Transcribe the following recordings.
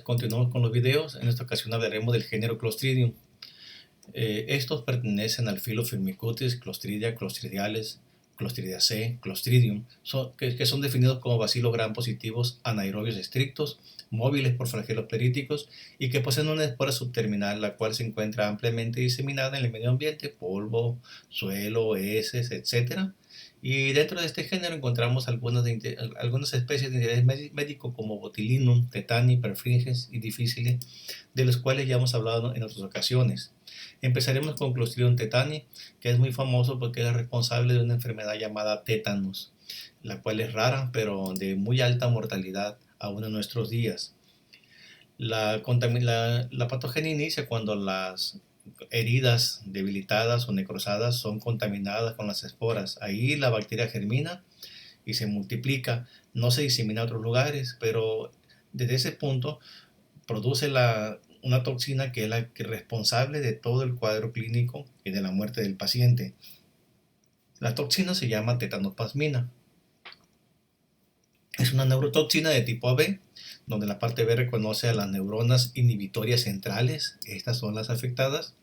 Continuamos con los videos. En esta ocasión hablaremos del género Clostridium. Estos pertenecen al filo Firmicutes, Clostridia, Clostridiales, Clostridiaceae, Clostridium, que son definidos como bacilos gram positivos anaerobios estrictos, móviles por flagelos períticos y que poseen una espora subterminal, la cual se encuentra ampliamente diseminada en el medio ambiente, polvo, suelo, heces, etc. Y dentro de este género encontramos algunas especies de interés médico como Botulinum, Tetani, Perfringens y Difficile, de los cuales ya hemos hablado en otras ocasiones. Empezaremos con Clostridium tetani, que es muy famoso porque es responsable de una enfermedad llamada tétanos, la cual es rara pero de muy alta mortalidad aún en nuestros días. La patogenia inicia cuando las heridas debilitadas o necrosadas son contaminadas con las esporas. Ahí la bacteria germina y se multiplica, no se disemina a otros lugares, pero desde ese punto produce una toxina que es la responsable de todo el cuadro clínico y de la muerte del paciente. La toxina se llama tetanospasmina. Es una neurotoxina de tipo AB, donde la parte B reconoce a las neuronas inhibitorias centrales, estas son las afectadas,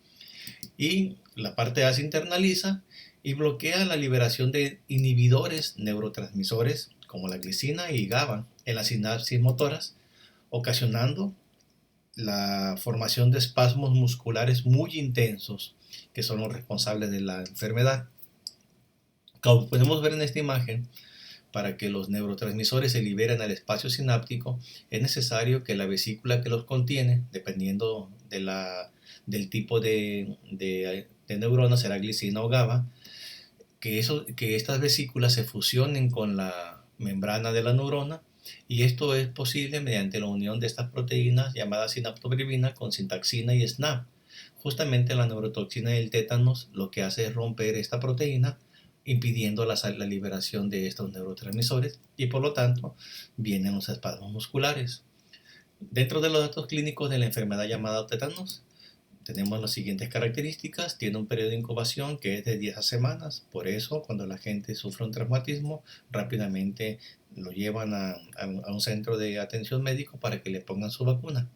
y la parte A se internaliza y bloquea la liberación de inhibidores neurotransmisores como la glicina y GABA en las sinapsis motoras, ocasionando la formación de espasmos musculares muy intensos que son los responsables de la enfermedad. Como podemos ver en esta imagen, para que los neurotransmisores se liberen al espacio sináptico, es necesario que la vesícula que los contiene, dependiendo del tipo de neurona, será glicina o GABA, que estas vesículas se fusionen con la membrana de la neurona, y esto es posible mediante la unión de estas proteínas llamadas sinaptobrivina con sintaxina y SNAP. Justamente la neurotoxina del tétanos lo que hace es romper esta proteína, impidiendo la liberación de estos neurotransmisores, y por lo tanto vienen los espasmos musculares. Dentro de los datos clínicos de la enfermedad llamada tétanos, tenemos las siguientes características. Tiene un periodo de incubación que es de 10 semanas. Por eso, cuando la gente sufre un traumatismo, rápidamente lo llevan a un centro de atención médico para que le pongan su vacuna.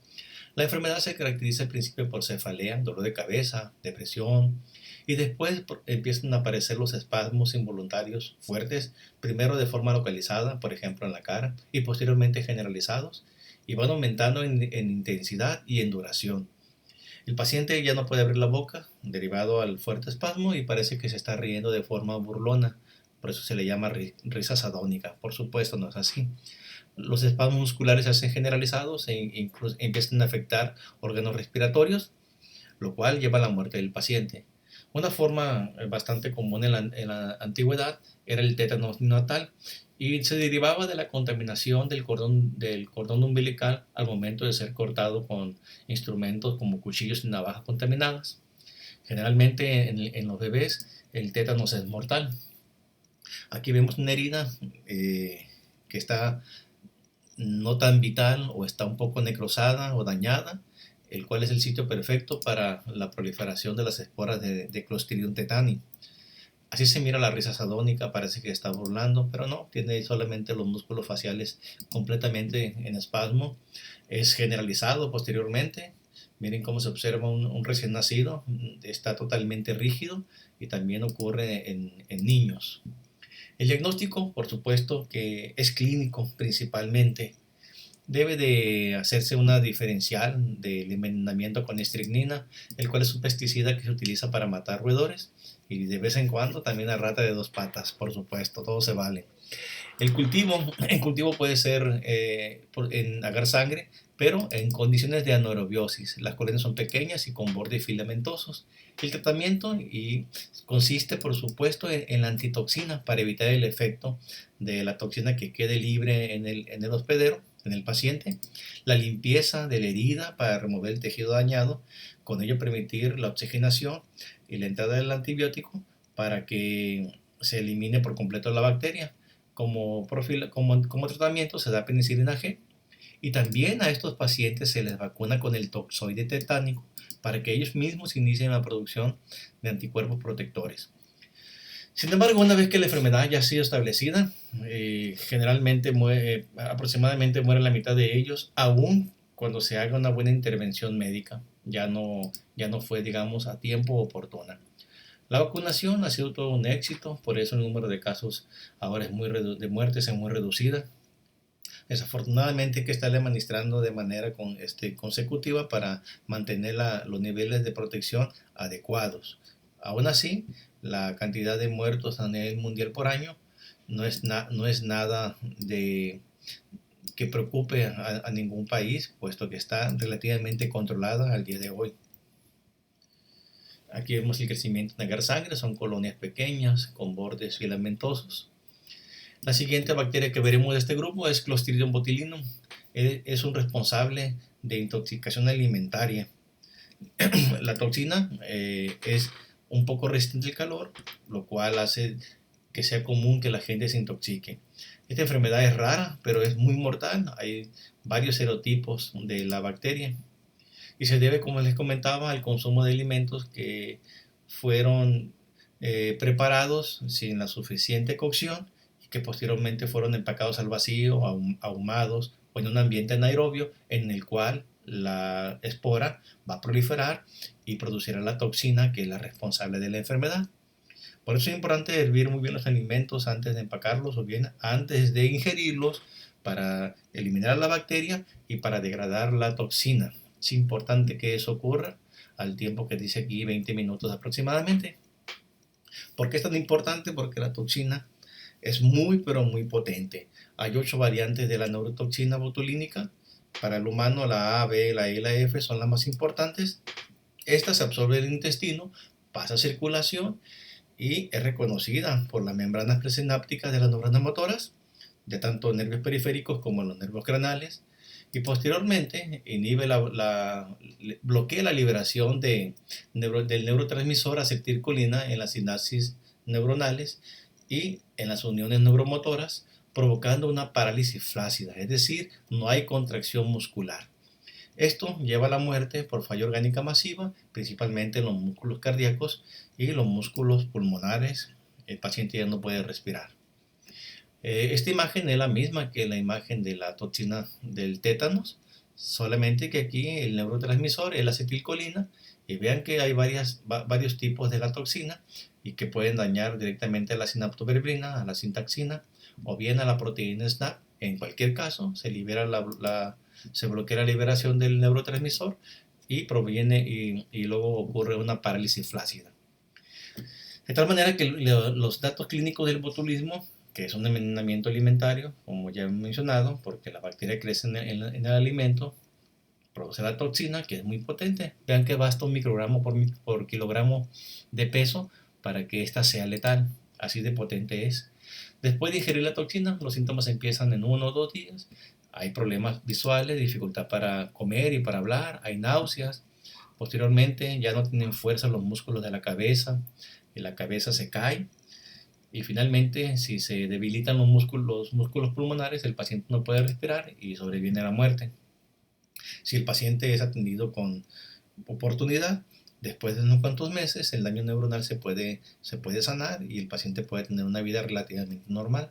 La enfermedad se caracteriza al principio por cefalea, dolor de cabeza, depresión, y después empiezan a aparecer los espasmos involuntarios fuertes, primero de forma localizada, por ejemplo en la cara, y posteriormente generalizados, y van aumentando en intensidad y en duración. El paciente ya no puede abrir la boca, derivado al fuerte espasmo, y parece que se está riendo de forma burlona. Por eso se le llama risa sadónica. Por supuesto, no es así. Los espasmos musculares se hacen generalizados e incluso empiezan a afectar órganos respiratorios, lo cual lleva a la muerte del paciente. Una forma bastante común en la antigüedad era el tétano neonatal, y se derivaba de la contaminación del cordón umbilical al momento de ser cortado con instrumentos como cuchillos y navajas contaminadas. Generalmente en los bebés el tétanos es mortal. Aquí vemos una herida que está no tan vital o está un poco necrosada o dañada, el cual es el sitio perfecto para la proliferación de las esporas de Clostridium tetani. Así se mira la risa sadónica, parece que está burlando, pero no, tiene solamente los músculos faciales completamente en espasmo. Es generalizado posteriormente. Miren cómo se observa un recién nacido, está totalmente rígido, y también ocurre en niños. El diagnóstico, por supuesto, que es clínico principalmente. Debe de hacerse una diferencial del envenenamiento con estricnina, el cual es un pesticida que se utiliza para matar roedores, y de vez en cuando también a rata de dos patas, por supuesto, todo se vale. El cultivo puede ser en agar sangre, pero en condiciones de anaerobiosis. Las colonias son pequeñas y con bordes filamentosos. El tratamiento consiste, por supuesto, en la antitoxina para evitar el efecto de la toxina que quede libre en el hospedero, en el paciente, la limpieza de la herida para remover el tejido dañado, con ello permitir la oxigenación y la entrada del antibiótico para que se elimine por completo la bacteria. Como tratamiento se da penicilina G, y también a estos pacientes se les vacuna con el toxoide tetánico para que ellos mismos inicien la producción de anticuerpos protectores. Sin embargo, una vez que la enfermedad ya ha sido establecida, generalmente aproximadamente muere la mitad de ellos, aún cuando se haga una buena intervención médica. Ya no fue, digamos, a tiempo oportuna. La vacunación ha sido todo un éxito, por eso el número de casos ahora de muertes es muy reducida. Desafortunadamente hay que estarle administrando de manera consecutiva para mantener los niveles de protección adecuados. Aún así, la cantidad de muertos a nivel mundial por año no es nada que preocupe a ningún país, puesto que está relativamente controlada al día de hoy. Aquí vemos el crecimiento de negar sangre, son colonias pequeñas con bordes filamentosos. La siguiente bacteria que veremos de este grupo es Clostridium botulinum. Es un responsable de intoxicación alimentaria. La toxina es un poco resistente al calor, lo cual hace que sea común que la gente se intoxique. Esta enfermedad es rara, pero es muy mortal. Hay varios serotipos de la bacteria y se debe, como les comentaba, al consumo de alimentos que fueron preparados sin la suficiente cocción y que posteriormente fueron empacados al vacío, ahumados o en un ambiente anaerobio en el cual la espora va a proliferar y producirá la toxina que es la responsable de la enfermedad. Por eso es importante hervir muy bien los alimentos antes de empacarlos o bien antes de ingerirlos para eliminar la bacteria y para degradar la toxina. Es importante que eso ocurra al tiempo que dice aquí 20 minutos aproximadamente. ¿Por qué es tan importante? Porque la toxina es muy pero muy potente. Hay 8 variantes de la neurotoxina botulínica. Para el humano la A, B, la E y la F son las más importantes. Esta se absorbe del intestino, pasa a circulación y es reconocida por las membranas presinápticas de las neuronas motoras, de tanto nervios periféricos como los nervios craneales, y posteriormente bloquea la liberación del neurotransmisor acetilcolina en las sinapsis neuronales y en las uniones neuromotoras, provocando una parálisis flácida, es decir, no hay contracción muscular. Esto lleva a la muerte por falla orgánica masiva, principalmente en los músculos cardíacos y los músculos pulmonares. El paciente ya no puede respirar. Esta imagen es la misma que la imagen de la toxina del tétanos, solamente que aquí el neurotransmisor es la acetilcolina y vean que hay varios tipos de la toxina y que pueden dañar directamente a la sinaptoverbrina, a la sintaxina o bien a la proteína SNAP. En cualquier caso, se bloquea la liberación del neurotransmisor y luego ocurre una parálisis flácida. De tal manera que los datos clínicos del botulismo, que es un envenenamiento alimentario, como ya he mencionado, porque la bacteria crece en el alimento, produce la toxina, que es muy potente. Vean que basta 1 microgramo por kilogramo de peso para que ésta sea letal. Así de potente es. Después de ingerir la toxina, los síntomas empiezan en 1 o 2 días. Hay problemas visuales, dificultad para comer y para hablar, hay náuseas. Posteriormente ya no tienen fuerza los músculos de la cabeza y la cabeza se cae. Y finalmente, si se debilitan los músculos pulmonares, el paciente no puede respirar y sobreviene a la muerte. Si el paciente es atendido con oportunidad, después de unos cuantos meses, el daño neuronal se puede sanar y el paciente puede tener una vida relativamente normal.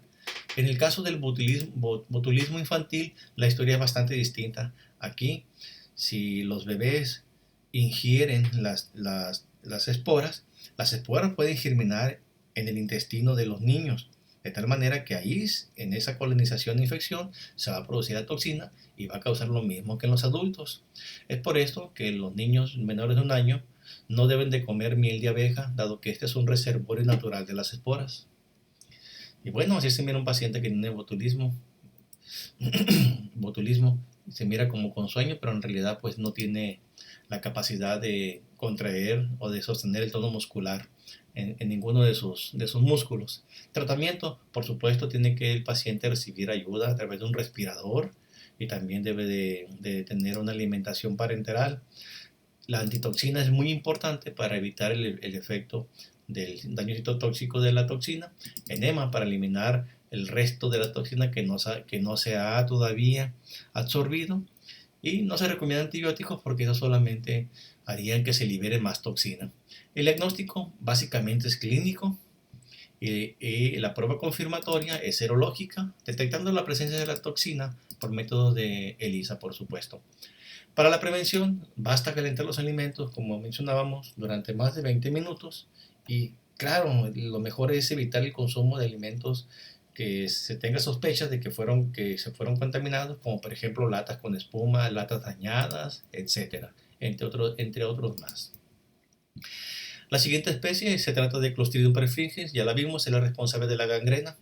En el caso del botulismo infantil, la historia es bastante distinta. Aquí, si los bebés ingieren las esporas pueden germinar en el intestino de los niños, de tal manera que ahí, en esa colonización de infección, se va a producir la toxina y va a causar lo mismo que en los adultos. Es por esto que los niños menores de 1 año no deben de comer miel de abeja, dado que este es un reservorio natural de las esporas. Y bueno, así se mira un paciente que tiene botulismo. Botulismo se mira como con sueño, pero en realidad pues no tiene la capacidad de contraer o de sostener el tono muscular en ninguno de sus músculos. Tratamiento, por supuesto, tiene que el paciente recibir ayuda a través de un respirador y también debe de tener una alimentación parenteral. La antitoxina es muy importante para evitar el efecto del daño citotóxico de la toxina. Enema para eliminar el resto de la toxina que no se ha todavía absorbido. Y no se recomiendan antibióticos porque eso solamente harían que se libere más toxina. El diagnóstico básicamente es clínico y la prueba confirmatoria es serológica, detectando la presencia de la toxina por métodos de ELISA, por supuesto. Para la prevención, basta calentar los alimentos, como mencionábamos, durante más de 20 minutos y claro, lo mejor es evitar el consumo de alimentos que se tenga sospechas de que se fueron contaminados, como por ejemplo latas con espuma, latas dañadas, etcétera, entre otros más. La siguiente especie se trata de Clostridium perfringens, ya la vimos, es la responsable de la gangrena,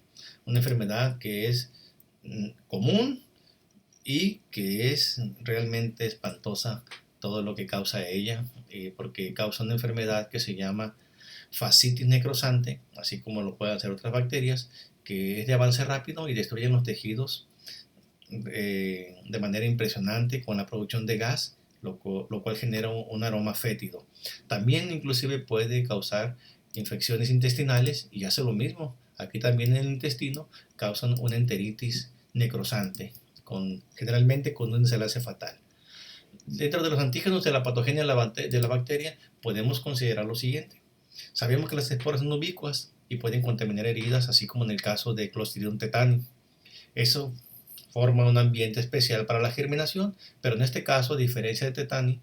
una enfermedad que es común y que es realmente espantosa todo lo que causa ella, porque causa una enfermedad que se llama fascitis necrosante, así como lo pueden hacer otras bacterias, que es de avance rápido y destruyen los tejidos de manera impresionante con la producción de gas, lo cual genera un aroma fétido. También inclusive puede causar infecciones intestinales y hace lo mismo. Aquí también en el intestino causan una enteritis necrosante, generalmente con un desenlace fatal. Dentro de los antígenos de la patogenia de la bacteria podemos considerar lo siguiente. Sabemos que las esporas son ubicuas y pueden contaminar heridas, así como en el caso de Clostridium tetani. Eso forma un ambiente especial para la germinación, pero en este caso, a diferencia de tetani,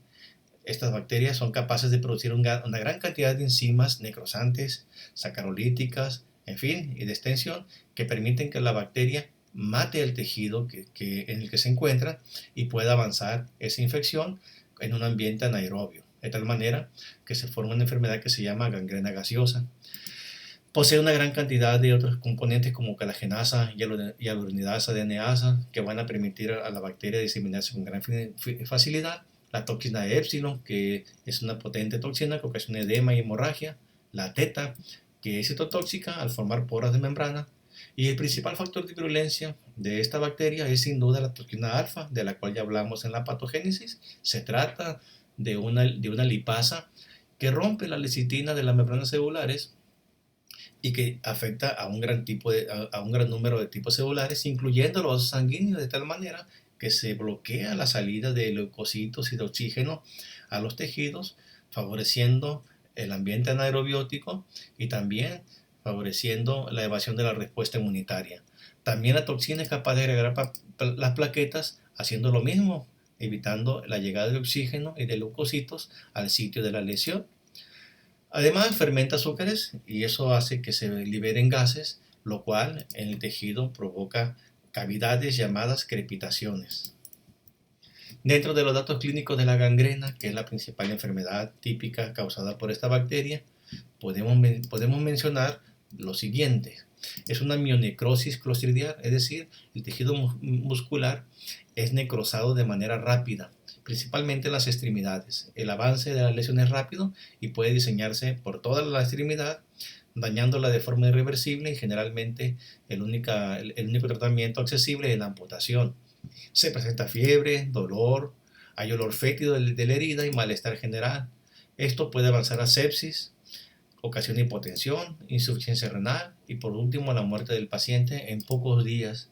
estas bacterias son capaces de producir una gran cantidad de enzimas necrosantes, sacarolíticas, en fin, y de extensión, que permiten que la bacteria mate el tejido en el que se encuentra y pueda avanzar esa infección en un ambiente anaerobio, de tal manera que se forma una enfermedad que se llama gangrena gaseosa. Posee una gran cantidad de otros componentes como calagenasa, hialuronidasa, DNasa, que van a permitir a la bacteria diseminarse con gran facilidad. La toxina epsilon, que es una potente toxina que ocasiona edema y hemorragia. La teta, que es citotóxica al formar poras de membrana. Y el principal factor de virulencia de esta bacteria es sin duda la toxina alfa, de la cual ya hablamos en la patogénesis. Se trata de una lipasa que rompe la lecitina de las membranas celulares y que afecta a un gran número de tipos celulares, incluyendo los vasos sanguíneos, de tal manera que se bloquea la salida de leucocitos y de oxígeno a los tejidos, favoreciendo el ambiente anaerobiótico y también favoreciendo la evasión de la respuesta inmunitaria. También la toxina es capaz de agregar las plaquetas, haciendo lo mismo, evitando la llegada de oxígeno y de leucocitos al sitio de la lesión. Además, fermenta azúcares y eso hace que se liberen gases, lo cual en el tejido provoca cavidades llamadas crepitaciones. Dentro de los datos clínicos de la gangrena, que es la principal enfermedad típica causada por esta bacteria, podemos mencionar lo siguiente. Es una mionecrosis clostridial, es decir, el tejido muscular es necrosado de manera rápida, principalmente en las extremidades. El avance de la lesión es rápido y puede diseñarse por toda la extremidad, dañándola de forma irreversible y generalmente el único tratamiento accesible es la amputación. Se presenta fiebre, dolor, hay olor fétido de la herida y malestar general. Esto puede avanzar a sepsis, ocasiona hipotensión, insuficiencia renal y por último la muerte del paciente en pocos días.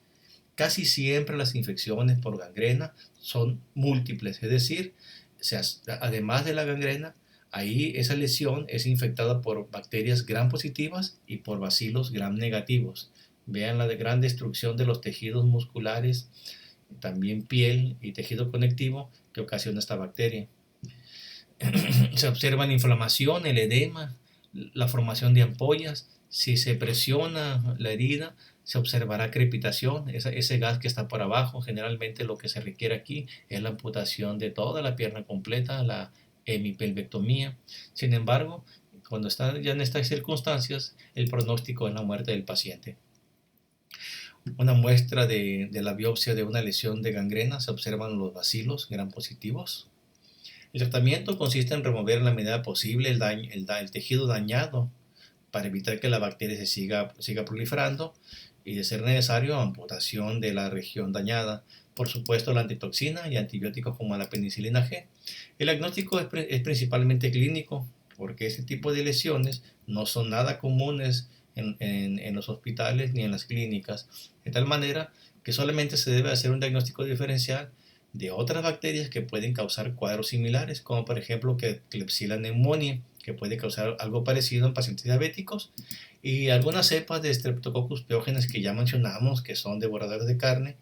Casi siempre las infecciones por gangrena son múltiples, es decir, además de la gangrena, ahí esa lesión es infectada por bacterias gram positivas y por bacilos gram negativos. Vean la gran destrucción de los tejidos musculares, también piel y tejido conectivo que ocasiona esta bacteria. Se observan inflamación, el edema, la formación de ampollas. Si se presiona la herida, se observará crepitación, ese gas que está por abajo. Generalmente lo que se requiere aquí es la amputación de toda la pierna completa, la hemipelvectomía. Sin embargo, cuando están ya en estas circunstancias, el pronóstico es la muerte del paciente. Una muestra de la biopsia de una lesión de gangrena, se observan los bacilos gram positivos. El tratamiento consiste en remover en la medida posible el tejido dañado para evitar que la bacteria se siga proliferando y, de ser necesario, amputación de la región dañada. Por supuesto, la antitoxina y antibióticos como la penicilina G. El diagnóstico es principalmente clínico, porque este tipo de lesiones no son nada comunes en los hospitales ni en las clínicas, de tal manera que solamente se debe hacer un diagnóstico diferencial de otras bacterias que pueden causar cuadros similares, como por ejemplo Klebsiella pneumoniae, que puede causar algo parecido en pacientes diabéticos, y algunas cepas de Streptococcus pyogenes que ya mencionamos, que son devoradores de carne,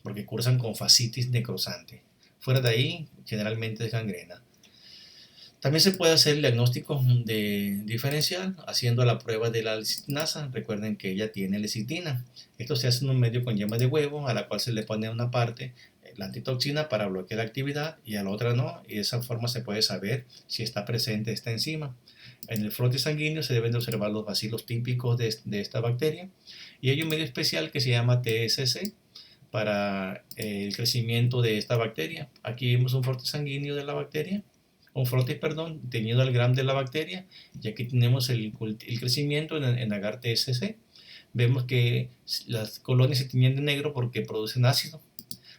porque cursan con fascitis necrosante. Fuera de ahí, generalmente es gangrena. También se puede hacer el diagnóstico de diferencial haciendo la prueba de la lecitinasa. Recuerden que ella tiene lecitina. Esto se hace en un medio con yema de huevo, a la cual se le pone a una parte la antitoxina para bloquear la actividad y a la otra no. Y de esa forma se puede saber si está presente esta enzima. En el frote sanguíneo se deben de observar los bacilos típicos de esta bacteria. Y hay un medio especial que se llama TSC para el crecimiento de esta bacteria. Aquí vemos un frote sanguíneo de la bacteria, un frote, perdón, teñido al gram de la bacteria, y aquí tenemos el crecimiento en agar TSC. Vemos que las colonias se tiñen de negro porque producen ácido.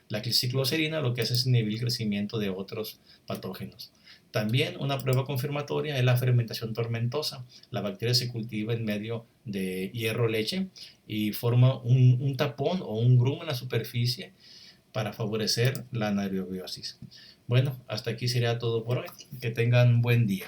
La cicloserina lo que hace es inhibir el crecimiento de otros patógenos. También una prueba confirmatoria es la fermentación tormentosa. La bacteria se cultiva en medio de hierro-leche y forma un tapón o un grumo en la superficie para favorecer la anaerobiosis. Bueno, hasta aquí sería todo por hoy. Que tengan un buen día.